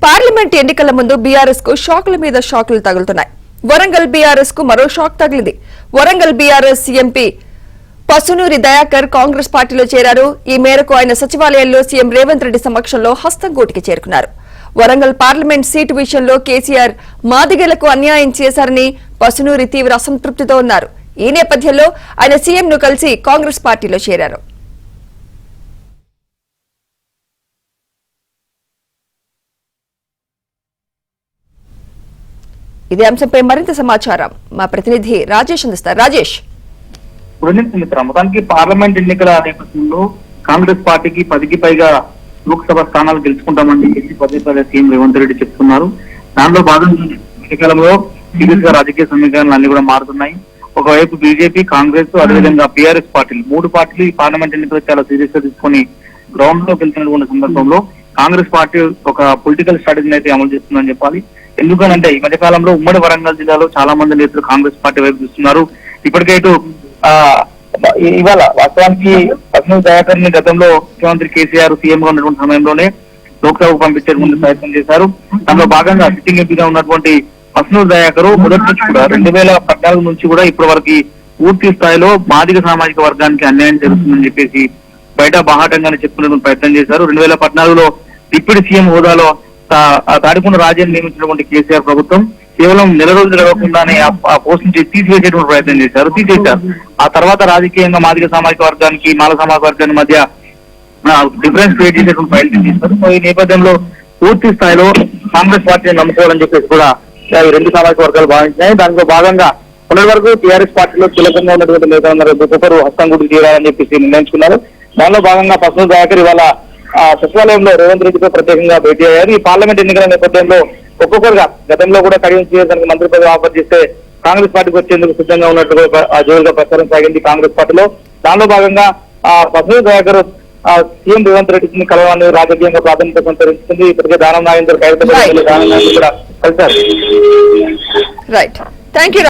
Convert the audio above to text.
Parliament ఎన్నికల ముందు BRS కు షాకుల మీద షాకులు తగులుతున్నాయి. వరంగల్ బీఆర్ఎస్ కు మరో షాక్ తగిలింది. వరంగల్ బీఆర్ఎస్ ఎంపీ పసునూరి దయాకర్ కాంగ్రెస్ పార్టీలో చేరారు. ఈ మేరకు ఆయన సచివాలయంలో సీఎం రేవంత్ రెడ్డి సమక్షంలో హస్తంగూటికి చేరుకున్నారు. వరంగల్ పార్లమెంట్ సీటు విషయంలో కేసీఆర్ మాదిగలకు అన్యాయం చేశారని పసునూరి తీవ్ర అసంతృప్తితో ఉన్నారు. ఈ నేపథ్యంలో ఆయన సీఎంను కలిసి కాంగ్రెస్ పార్టీలో చేరారు. ఇదే అంశంపై మరింత సమాచారం మా ప్రతినిధి రాజేష్ అందిస్తారు. రాజేష్, మొత్తానికి పార్లమెంట్ ఎన్నికల నేపథ్యంలో కాంగ్రెస్ పార్టీకి 10కి పైగా లోక్సభ స్థానాలు గెలుచుకుంటామని పదే సీఎం రేవంత్ రెడ్డి చెప్తున్నారు. దానిలో భాగంగా ఎన్నికలలో సీరియస్ గా రాజకీయ సమీకరణలు అన్ని కూడా మారుతున్నాయి. ఒకవైపు బీజేపీ, కాంగ్రెస్, అదేవిధంగా బీఆర్ఎస్ పార్టీలు, 3 పార్టీలు ఈ పార్లమెంట్ ఎన్నికలు చాలా సీరియస్ గా తీసుకుని గ్రౌండ్ లోకి వెళ్తున్నటువంటి సందర్భంలో కాంగ్రెస్ పార్టీ ఒక పొలిటికల్ స్ట్రాటజీని అయితే అమలు చేస్తుందని చెప్పాలి. ఎందుకనంటే ఈ మధ్యకాలంలో ఉమ్మడి వరంగల్ జిల్లాలో చాలా మంది నేతలు కాంగ్రెస్ పార్టీ వైపు చూస్తున్నారు. ఇప్పటికే ఇటు ఇవాళ వాస్తవానికి పసునూరి దయాకర్ ని గతంలో ముఖ్యమంత్రి కేసీఆర్ సీఎం గా ఉన్నటువంటి సమయంలోనే లోక్సభకు పంపించే ముందు ప్రయత్నం చేశారు. దానిలో భాగంగా సిట్టింగ్ ఎంపీగా ఉన్నటువంటి పసునూరి దయాకర్ మొదటి నుంచి కూడా 2014 నుంచి కూడా ఇప్పటి వరకు పూర్తి స్థాయిలో మాదిగ సామాజిక వర్గానికి అన్యాయం జరుగుతుందని చెప్పేసి బయట బాహాటంగానే చెప్పుకునే ప్రయత్నం చేశారు. 2014లో డిప్యూటీ సీఎం హోదాలో తాడికొండ రాజేని నియమించినటువంటి కేసీఆర్ ప్రభుత్వం కేవలం నెల రోజులు గడవకుండానే ఆ పోస్ట్ నుంచి తీసివేసేటువంటి ప్రయత్నం చేశారు. ఆ తర్వాత రాజకీయంగా మాదిగ సామాజిక వర్గానికి, మాల సామాజిక వర్గానికి మధ్య డిఫరెన్స్ క్రియేట్ చేసేటువంటి ప్రయత్నం చేశారు. ఈ నేపథ్యంలో పూర్తి స్థాయిలో కాంగ్రెస్ పార్టీని నమ్ముకోవాలని చెప్పేసి కూడా ఈ 2 సామాజిక వర్గాలు భావించినాయి. దానిలో భాగంగా మొన్నటి వరకు టీఆర్ఎస్ పార్టీలో కీలకంగా ఉన్నటువంటి నేతలందరూ ఒక్కొక్కరు హస్తంగూటికి చేరాలని చెప్పేసి నిర్ణయించుకున్నారు. దానిలో భాగంగా పసునూరి దయాకర్ ఇవాళ సచివాలయంలో రేవంత్ రెడ్డితో ప్రత్యేకంగా భేటీ అయ్యారు. ఈ పార్లమెంట్ ఎన్నికల నేపథ్యంలో ఒక్కొక్కరుగా గతంలో కూడా కడియం చేయడానికి మంత్రి పదవి ఆఫర్ చేస్తే కాంగ్రెస్ పార్టీకి వచ్చేందుకు సిద్ధంగా ఉన్నట్టుగా జోరుగా ప్రచారం సాగింది కాంగ్రెస్ పార్టీలో. దానిలో భాగంగా పసునూరి దయాకర్ సీఎం రేవంత్ రెడ్డిని కలవాలని రాజకీయంగా ప్రాధాన్యత సంతరించుకుంది. ఇప్పటికే దానం నాగేందర్ కూడా కలిశారు.